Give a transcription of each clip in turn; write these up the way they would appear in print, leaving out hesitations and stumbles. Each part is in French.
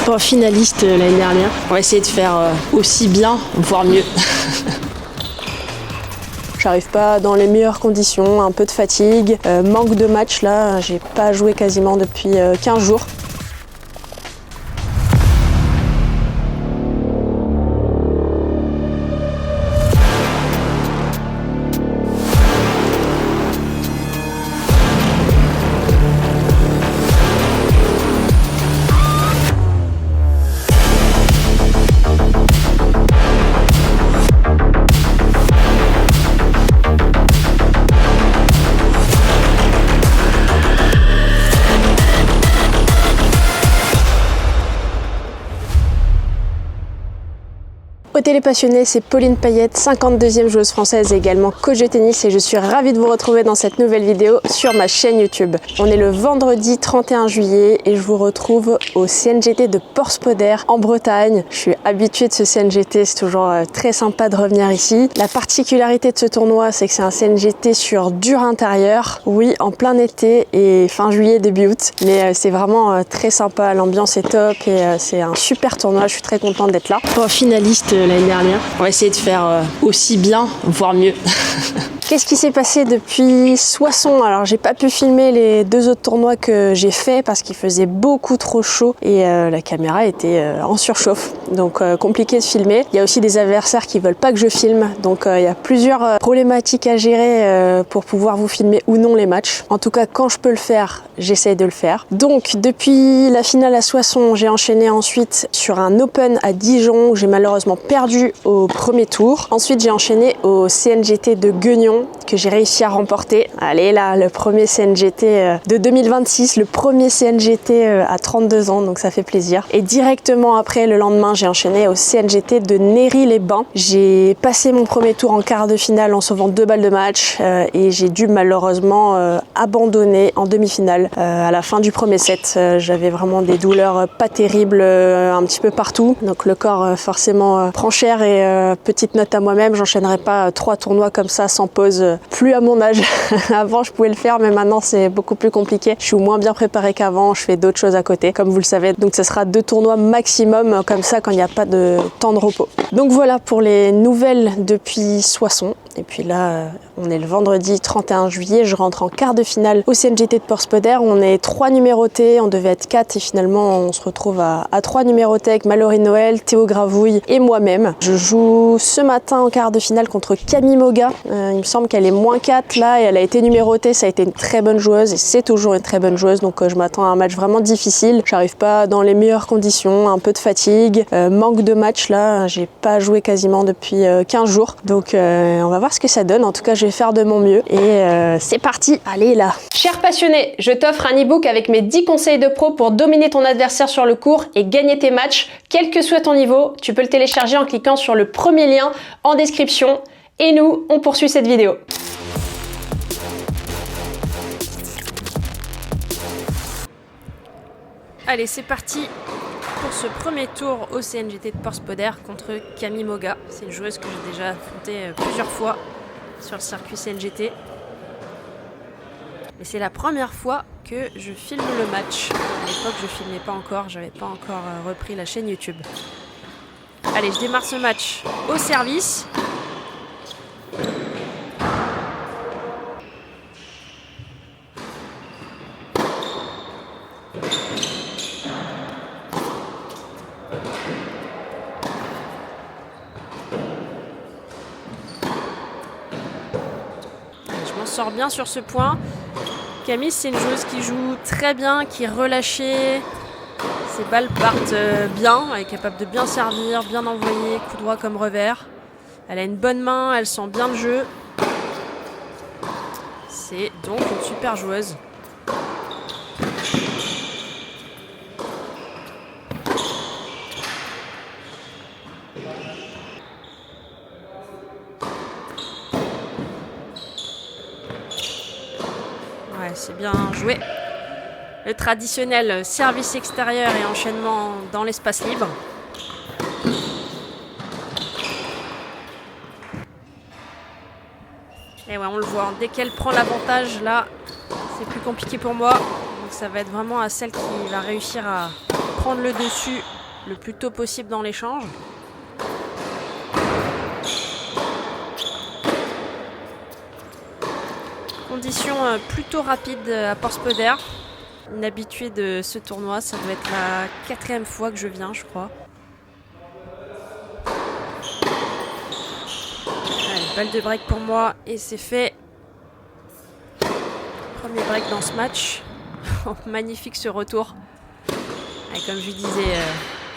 Bon, finaliste l'année dernière. On va essayer de faire aussi bien, voire mieux. J'arrive pas dans les meilleures conditions, un peu de fatigue, manque de match là, j'ai pas joué quasiment depuis 15 jours. Côté les passionnés, c'est Pauline Payette, 52e joueuse française et également coach de tennis, et je suis ravie de vous retrouver dans cette nouvelle vidéo sur ma chaîne YouTube. On est le vendredi 31 juillet et je vous retrouve au CNGT de Porspoder en Bretagne. Je suis habituée de ce CNGT, c'est toujours très sympa de revenir ici. La particularité de ce tournoi, c'est que c'est un CNGT sur dur intérieur, oui, en plein été et fin juillet, début août, mais c'est vraiment très sympa, l'ambiance est top et c'est un super tournoi, je suis très contente d'être là. Bon, finaliste l'année dernière. On va essayer de faire aussi bien, voire mieux. Qu'est-ce qui s'est passé depuis Soissons? Alors j'ai pas pu filmer les deux autres tournois que j'ai fait parce qu'il faisait beaucoup trop chaud et la caméra était en surchauffe, donc compliqué de filmer. Il y a aussi des adversaires qui veulent pas que je filme, donc il y a plusieurs problématiques à gérer pour pouvoir vous filmer ou non les matchs. En tout cas, quand je peux le faire, j'essaye de le faire. Donc depuis la finale à Soissons, j'ai enchaîné ensuite sur un Open à Dijon où j'ai malheureusement perdu au premier tour. Ensuite j'ai enchaîné au CNGT de Guignon que j'ai réussi à remporter. Allez là, le premier CNGT de 2026, le premier CNGT à 32 ans, donc ça fait plaisir. Et directement après, le lendemain, j'ai enchaîné au CNGT de Néry-les-Bains. J'ai passé mon premier tour en quart de finale en sauvant 2 balles de match et j'ai dû malheureusement abandonner en demi-finale à la fin du premier set. J'avais vraiment des douleurs pas terribles un petit peu partout, donc le corps forcément prend cher et petite note à moi-même, j'enchaînerai pas 3 tournois comme ça sans pause, plus à mon âge. Avant je pouvais le faire, mais maintenant c'est beaucoup plus compliqué. Je suis moins bien préparée qu'avant, je fais d'autres choses à côté comme vous le savez, donc ce sera 2 tournois maximum comme ça quand il n'y a pas de temps de repos. Donc voilà pour les nouvelles depuis Soissons. Et puis là, on est le vendredi 31 juillet, je rentre en quart de finale au CNGT de Porspoder. On est 3 numérotés, on devait être 4 et finalement on se retrouve à 3 numérotés avec Mallory Noël, Théo Gravouille et moi-même. Je joue ce matin en quart de finale contre Camille Moga. Il me semble qu'elle est moins 4 là et elle a été numérotée, ça a été une très bonne joueuse et c'est toujours une très bonne joueuse, donc je m'attends à un match vraiment difficile. J'arrive pas dans les meilleures conditions, un peu de fatigue, manque de match là, j'ai pas joué quasiment depuis 15 jours, donc on va voir ce que ça donne. En tout cas, je vais faire de mon mieux et c'est parti, allez là. Cher passionné, je t'offre un e-book avec mes 10 conseils de pro pour dominer ton adversaire sur le court et gagner tes matchs, quel que soit ton niveau. Tu peux le télécharger en cliquant sur le premier lien en description. Et nous, on poursuit cette vidéo. Allez, c'est parti pour ce premier tour au CNGT de Porspoder contre Camille Moga. C'est une joueuse que j'ai déjà affrontée plusieurs fois sur le circuit CNGT. Mais c'est la première fois que je filme le match. À l'époque, je filmais pas encore, j'avais pas encore repris la chaîne YouTube. Allez, je démarre ce match au service. Sort bien sur ce point. Camille, c'est une joueuse qui joue très bien, qui est relâchée. Ses balles partent bien, elle est capable de bien servir, bien envoyer, coup droit comme revers. Elle a une bonne main, elle sent bien le jeu. C'est donc une super joueuse. Ouais, c'est bien joué. Le traditionnel service extérieur et enchaînement dans l'espace libre. Et ouais, on le voit, dès qu'elle prend l'avantage, là, c'est plus compliqué pour moi. Donc ça va être vraiment à celle qui va réussir à prendre le dessus le plus tôt possible dans l'échange. Conditions plutôt rapides à Porspoder. Une habituée de ce tournoi, ça doit être la 4e fois que je viens, je crois. Allez, balle de break pour moi et c'est fait. Premier break dans ce match. Magnifique ce retour. Et comme je disais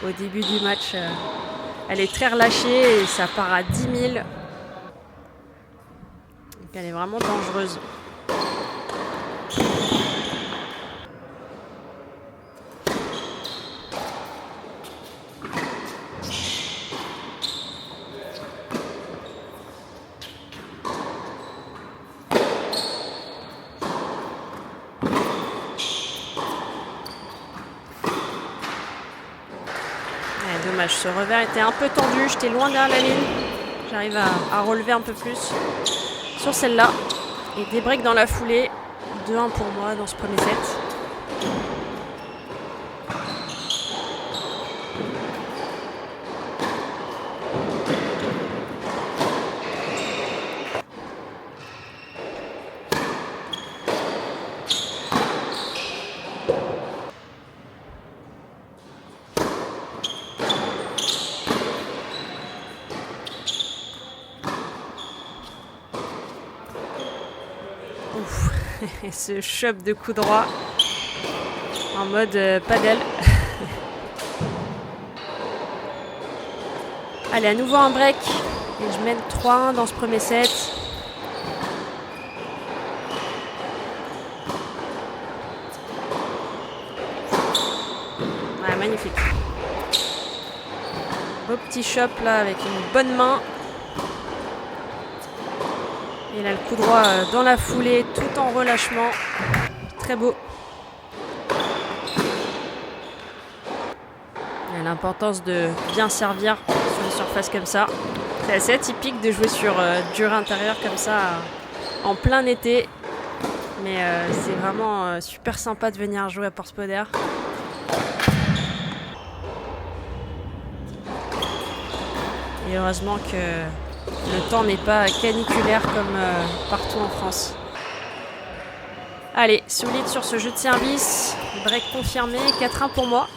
au début du match, elle est très relâchée et ça part à 10 000. Donc elle est vraiment dangereuse. Dommage, ce revers était un peu tendu, j'étais loin derrière la ligne. J'arrive à relever un peu plus sur celle-là. Et des breaks dans la foulée. 2-1 pour moi dans ce premier set. Et ce chope de coup droit en mode paddle. Allez, à nouveau un break. Et je mène 3-1 dans ce premier set. Ouais, magnifique. Beau petit chop là avec une bonne main. Et là, le coup droit dans la foulée, tout en relâchement. Très beau. Et l'importance de bien servir sur une surface comme ça. C'est assez atypique de jouer sur dur intérieur comme ça en plein été. Mais c'est vraiment super sympa de venir jouer à Porspoder. Et heureusement que le temps n'est pas caniculaire comme partout en France. Allez, solide sur ce jeu de service. Break confirmé, 4-1 pour moi.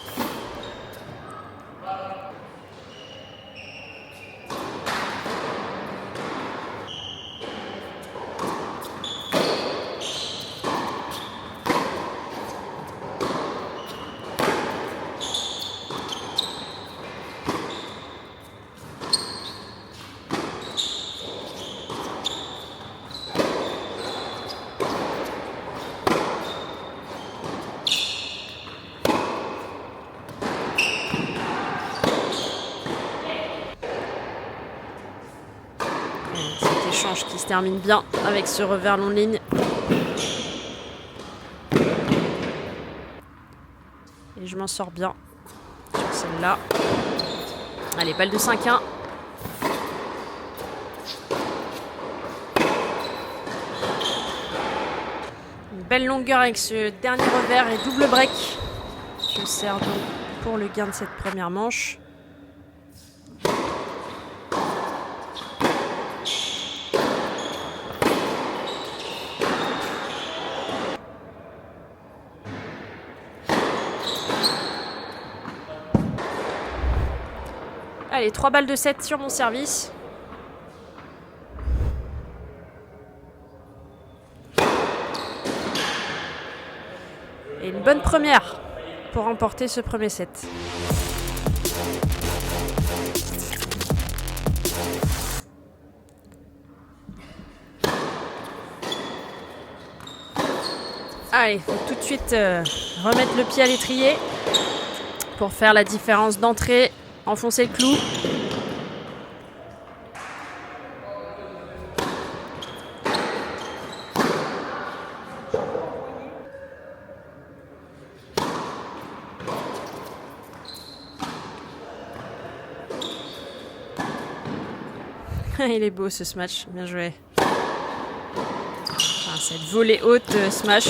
Qui se termine bien avec ce revers long ligne. Et je m'en sors bien sur celle-là. Allez, balle de 5-1. Une belle longueur avec ce dernier revers et double break. Je sers donc pour le gain de cette première manche. Allez, 3 balles de 7 sur mon service. Et une bonne première pour remporter ce premier set. Allez, faut tout de suite remettre le pied à l'étrier pour faire la différence d'entrée. Enfoncer le clou. Il est beau ce smash, bien joué. Enfin, cette volée haute smash.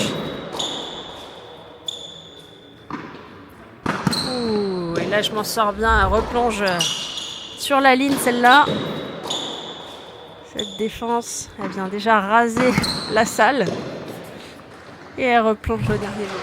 Ouh, et là, je m'en sors bien. Elle replonge sur la ligne, celle-là. Cette défense, elle vient déjà raser la salle. Et elle replonge au dernier moment.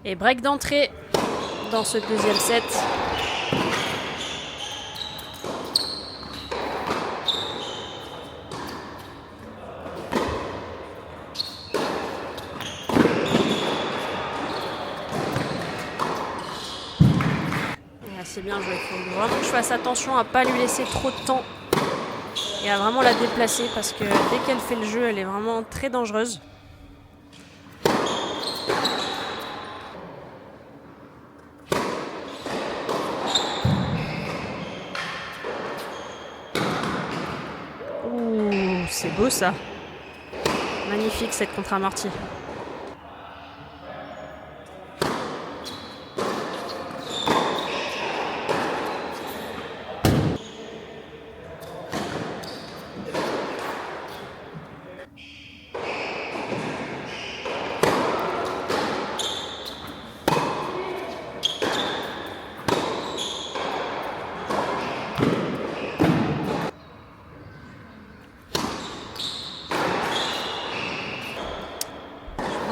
Et break d'entrée dans ce deuxième set. C'est bien joué. Il faut vraiment que je fasse attention à ne pas lui laisser trop de temps et à vraiment la déplacer parce que dès qu'elle fait le jeu, elle est vraiment très dangereuse. Ouh, c'est beau ça. Magnifique cette contre-amortie.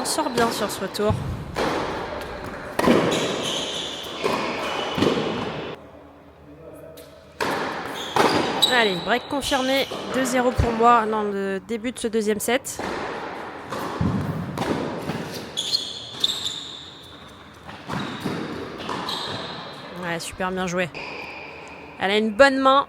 Sort bien sur ce retour. Allez, break confirmé. 2-0 pour moi dans le début de ce deuxième set. Ouais, super bien joué. Elle a une bonne main.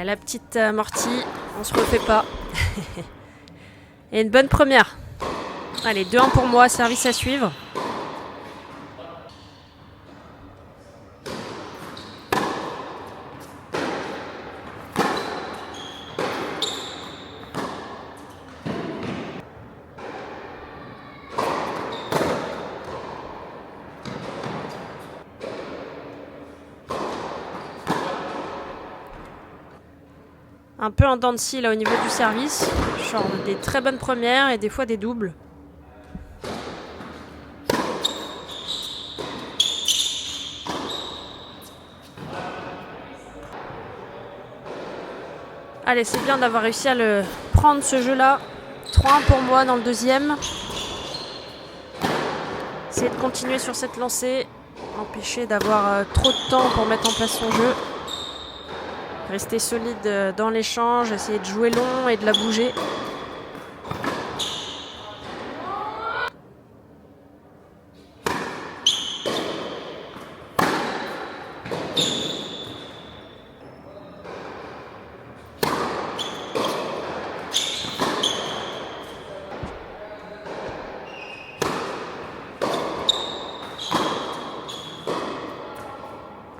La petite amortie, on se refait pas. Et une bonne première. Allez, 2-1 pour moi, service à suivre. Un peu en dents de scie là au niveau du service. Genre des très bonnes premières et des fois des doubles. Allez, c'est bien d'avoir réussi à le prendre ce jeu-là. 3-1 pour moi dans le deuxième. Essayer de continuer sur cette lancée. Empêcher d'avoir trop de temps pour mettre en place son jeu. Rester solide dans l'échange, essayer de jouer long et de la bouger.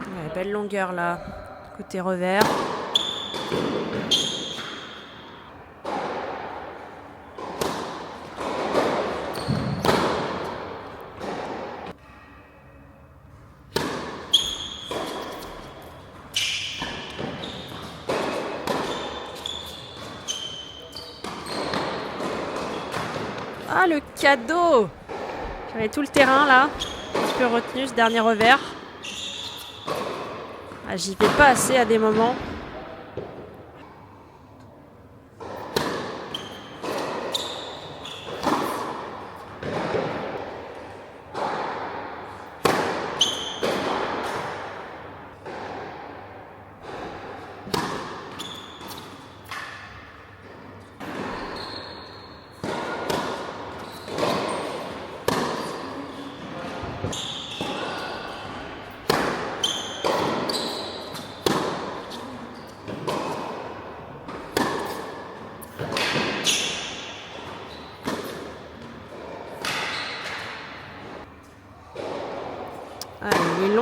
Ouais, belle longueur là. Côté revers. Ah, le cadeau! J'avais tout le terrain là. Un petit peu retenu ce dernier revers. Ah, j'y vais pas assez à des moments.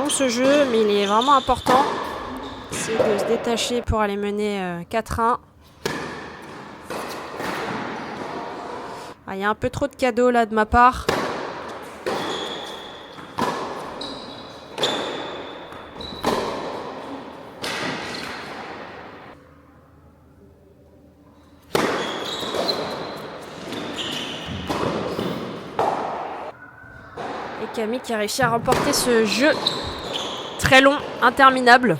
long ce jeu, mais il est vraiment important. C'est de se détacher pour aller mener 4-1. Il y a un peu trop de cadeaux là de ma part. Et Camille qui a réussi à remporter ce jeu très long, interminable.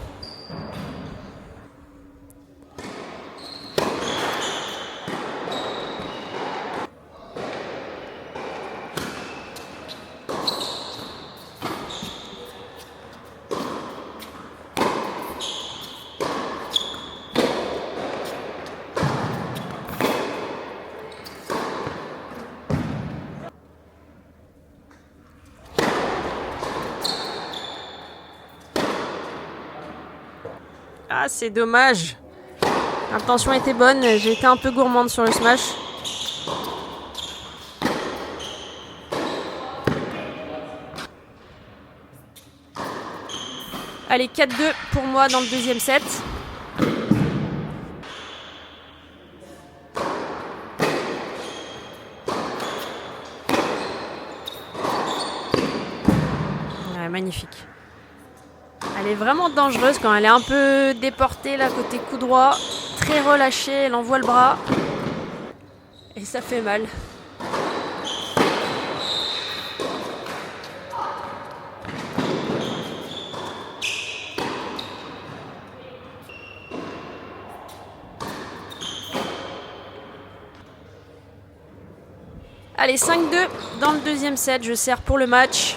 Ah, c'est dommage. L'intention était bonne, j'ai été un peu gourmande sur le smash. Allez, 4-2 pour moi dans le deuxième set. Ouais, magnifique. Elle est vraiment dangereuse quand elle est un peu déportée là côté coup droit, très relâchée, elle envoie le bras et ça fait mal. Allez, 5-2 dans le deuxième set, je sers pour le match.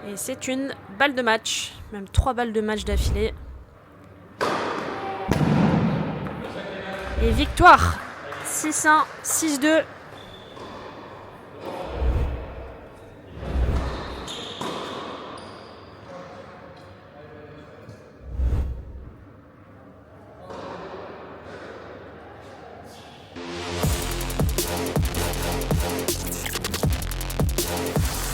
Et c'est une balle de match, même 3 balles de match d'affilée. Et victoire 6-1, 6-2.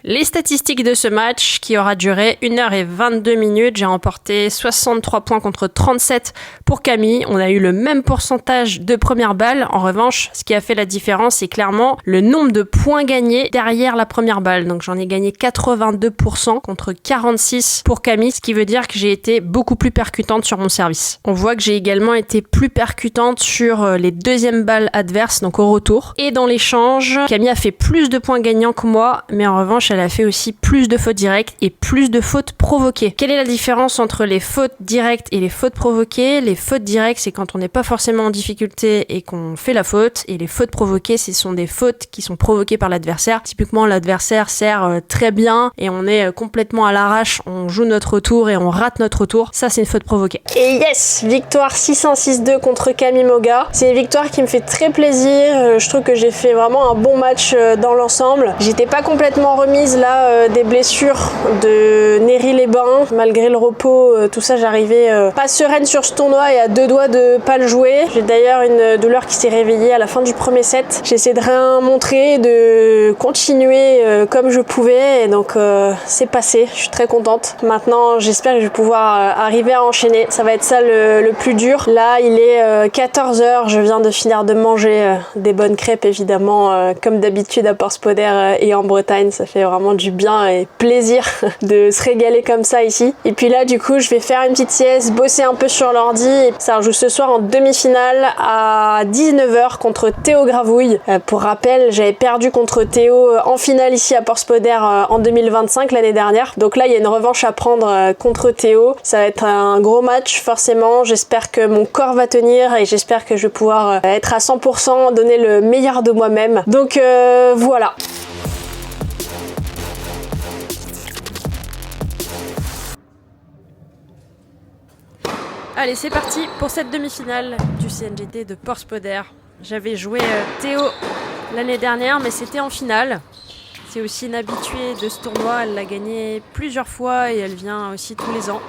Les statistiques de ce match qui aura duré 1h22. J'ai remporté 63 points contre 37 pour Camille. On a eu le même pourcentage de première balle. En revanche, ce qui a fait la différence, c'est clairement le nombre de points gagnés derrière la première balle. Donc j'en ai gagné 82% contre 46 pour Camille, ce qui veut dire que j'ai été beaucoup plus percutante sur mon service. On voit que j'ai également été plus percutante sur les deuxièmes balles adverses, donc au retour. Et dans l'échange, Camille a fait plus de points gagnants que moi, mais en revanche, elle a fait aussi plus de fautes directes et plus de fautes provoquées. Quelle est la différence entre les fautes directes et les fautes provoquées ? Les fautes directes, c'est quand on n'est pas forcément en difficulté et qu'on fait la faute, et les fautes provoquées, ce sont des fautes qui sont provoquées par l'adversaire. Typiquement, l'adversaire sert très bien et on est complètement à l'arrache, on joue notre retour et on rate notre retour. Ça, c'est une faute provoquée. Et yes, victoire 6-1, 6-2 contre Camille Moga. C'est une victoire qui me fait très plaisir. Je trouve que j'ai fait vraiment un bon match dans l'ensemble. J'étais pas complètement remise là des blessures de Néry-les-Bains. Malgré le repos, tout ça, j'arrivais pas sereine sur ce tournoi et à 2 doigts de pas le jouer. J'ai d'ailleurs une douleur qui s'est réveillée à la fin du premier set. J'ai essayé de rien montrer, de continuer comme je pouvais, et donc c'est passé. Je suis très contente. Maintenant, j'espère que je vais pouvoir arriver à enchaîner. Ça va être ça le plus dur. Là, il est 14h. Je viens de finir de manger des bonnes crêpes, évidemment, comme d'habitude à Porspoder et en Bretagne. Ça fait vraiment du bien et plaisir de se régaler comme ça ici. Et puis là, du coup, je vais faire une petite sieste, bosser un peu sur l'ordi. Ça joue ce soir en demi-finale à 19h contre Théo Gravouille. Pour rappel, j'avais perdu contre Théo en finale ici à Porspoder en 2025, l'année dernière. Donc là, il y a une revanche à prendre contre Théo. Ça va être un gros match, forcément. J'espère que mon corps va tenir et j'espère que je vais pouvoir être à 100%, donner le meilleur de moi-même. Donc voilà. Allez, c'est parti pour cette demi-finale du CNGT de Porspoder. J'avais joué Théo l'année dernière, mais c'était en finale. C'est aussi une habituée de ce tournoi, elle l'a gagné plusieurs fois et elle vient aussi tous les ans.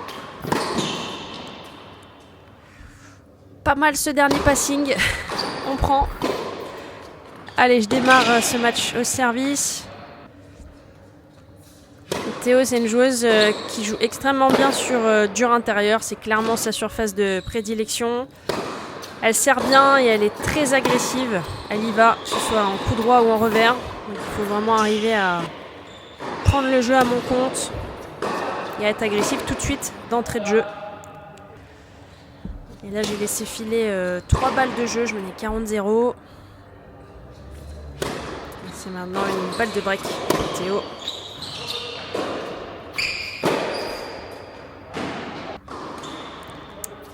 pas mal ce dernier passing. On prend. Allez, je démarre ce match au service. Théo, c'est une joueuse qui joue extrêmement bien sur dur intérieur. C'est clairement sa surface de prédilection. Elle sert bien et elle est très agressive. Elle y va, que ce soit en coup droit ou en revers. Donc, il faut vraiment arriver à prendre le jeu à mon compte et à être agressive tout de suite d'entrée de jeu. Et là, j'ai laissé filer 3 balles de jeu. Je menais 40-0. C'est maintenant une balle de break pour Théo.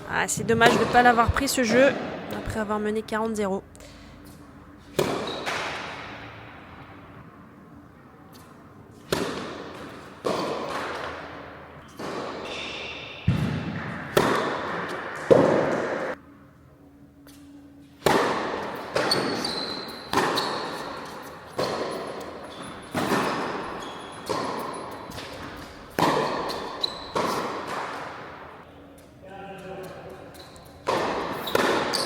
Ah, c'est dommage de ne pas l'avoir pris ce jeu après avoir mené 40-0.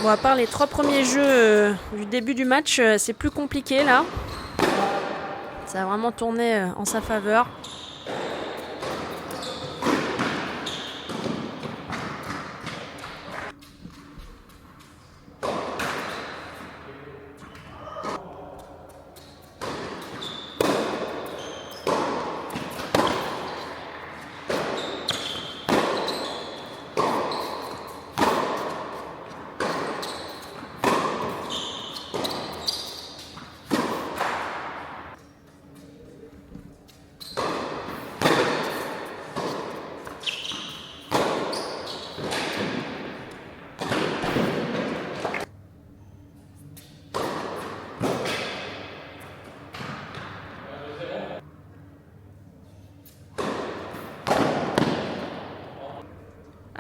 Bon, à part les 3 premiers jeux du début du match, c'est plus compliqué là. Ça a vraiment tourné en sa faveur.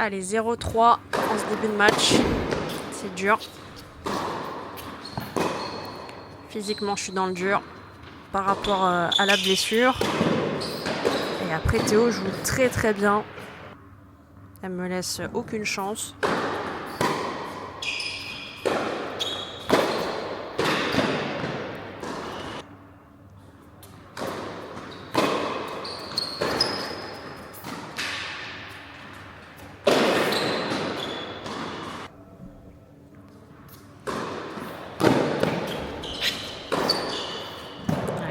Allez, 0-3 en ce début de match. C'est dur. Physiquement, je suis dans le dur par rapport à la blessure. Et après, Théo joue très très bien. Elle me laisse aucune chance.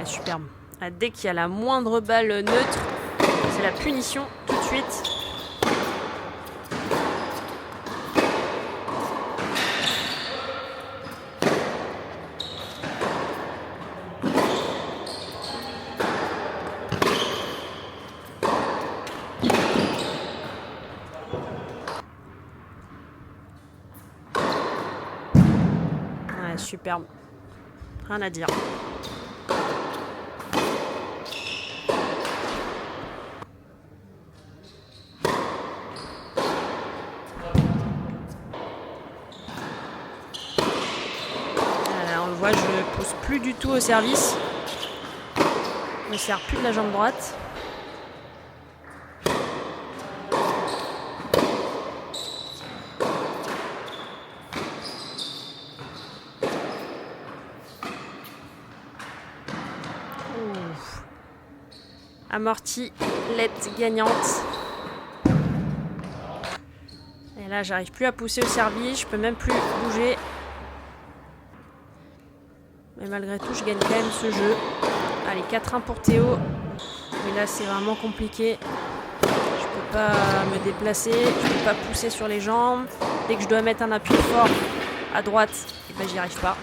Superbe. Dès qu'il y a la moindre balle neutre, c'est la punition tout de suite. Ouais, superbe. Rien à dire. Je ne pousse plus du tout au service. Je ne sers plus de la jambe droite. Ouf. Amorti, lettre gagnante. Et là, j'arrive plus à pousser au service. Je peux même plus bouger. Mais malgré tout, je gagne quand même ce jeu. Allez, 4-1 pour Théo. Mais là, c'est vraiment compliqué. Je peux pas me déplacer. Je peux pas pousser sur les jambes. Dès que je dois mettre un appui fort à droite, et ben, j'y arrive pas.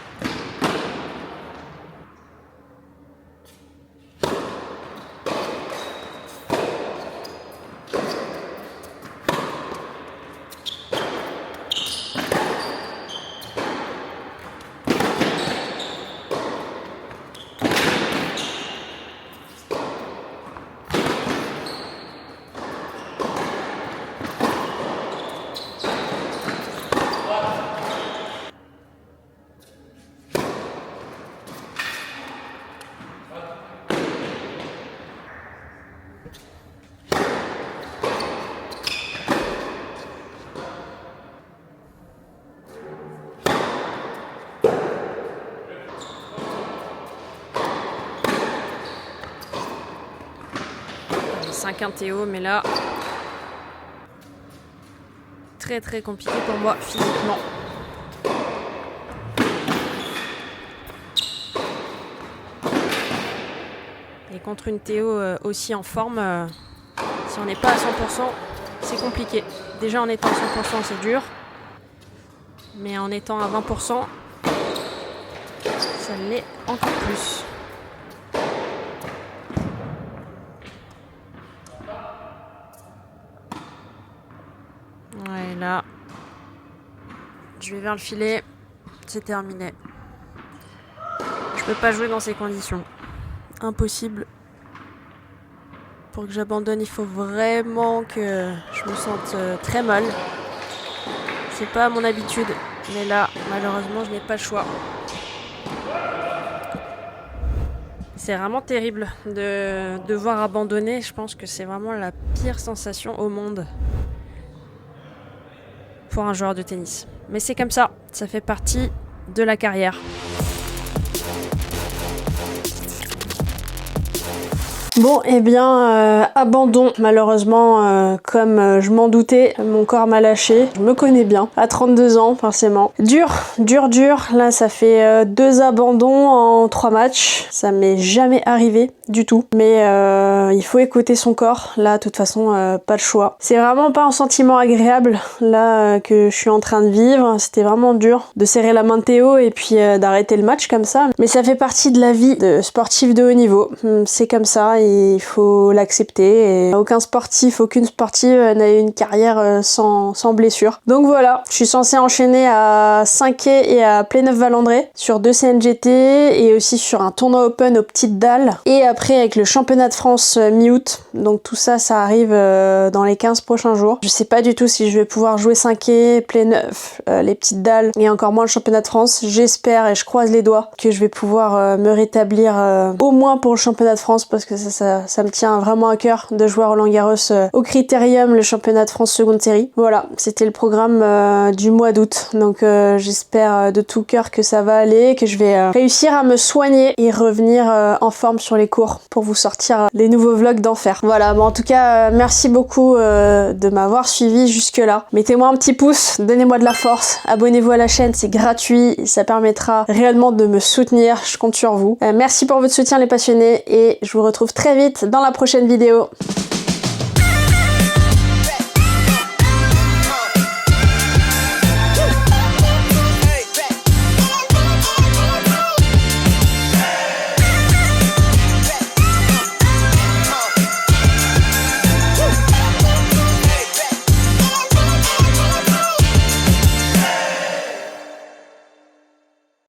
5-1 Théo, mais là, très très compliqué pour moi physiquement. Et contre une Théo aussi en forme, si on n'est pas à 100%, c'est compliqué. Déjà en étant à 100%, c'est dur. Mais en étant à 20%, ça l'est encore plus. Ouais, là, je vais vers le filet, c'est terminé. Je peux pas jouer dans ces conditions. Impossible. Pour que j'abandonne, il faut vraiment que je me sente très mal. C'est pas mon habitude, mais là, malheureusement, je n'ai pas le choix. C'est vraiment terrible de devoir abandonner. Je pense que c'est vraiment la pire sensation au monde pour un joueur de tennis. Mais c'est comme ça fait partie de la carrière. Bon, eh bien, abandon. Malheureusement, comme je m'en doutais, mon corps m'a lâché. Je me connais bien. À 32 ans, forcément. Dur. Là, ça fait 2 abandons en 3 matchs. Ça m'est jamais arrivé du tout. Mais il faut écouter son corps. Là, de toute façon, pas le choix. C'est vraiment pas un sentiment agréable, là, que je suis en train de vivre. C'était vraiment dur de serrer la main de Théo et puis d'arrêter le match comme ça. Mais ça fait partie de la vie de sportif de haut niveau. C'est comme ça. Il faut l'accepter et aucun sportif, aucune sportive n'a eu une carrière sans blessure. Donc voilà, je suis censée enchaîner à 5 et à Pléneuf-Valandré sur 2 CNGT et aussi sur un tournoi open aux Petites Dalles et après avec le championnat de France mi-août. Donc tout ça, ça arrive dans les 15 prochains jours. Je sais pas du tout si je vais pouvoir jouer 5 Pléneuf, les Petites Dalles et encore moins le championnat de France. J'espère et je croise les doigts que je vais pouvoir me rétablir au moins pour le championnat de France parce que ça me tient vraiment à cœur de jouer à Roland-Garros au Critérium, le championnat de France seconde série. Voilà, c'était le programme du mois d'août. Donc j'espère de tout cœur que ça va aller, que je vais réussir à me soigner et revenir en forme sur les cours pour vous sortir les nouveaux vlogs d'enfer. Voilà, bon en tout cas, merci beaucoup de m'avoir suivi jusque-là. Mettez-moi un petit pouce, donnez-moi de la force, abonnez-vous à la chaîne, c'est gratuit, ça permettra réellement de me soutenir, je compte sur vous. Merci pour votre soutien les passionnés et je vous retrouve très vite dans la prochaine vidéo.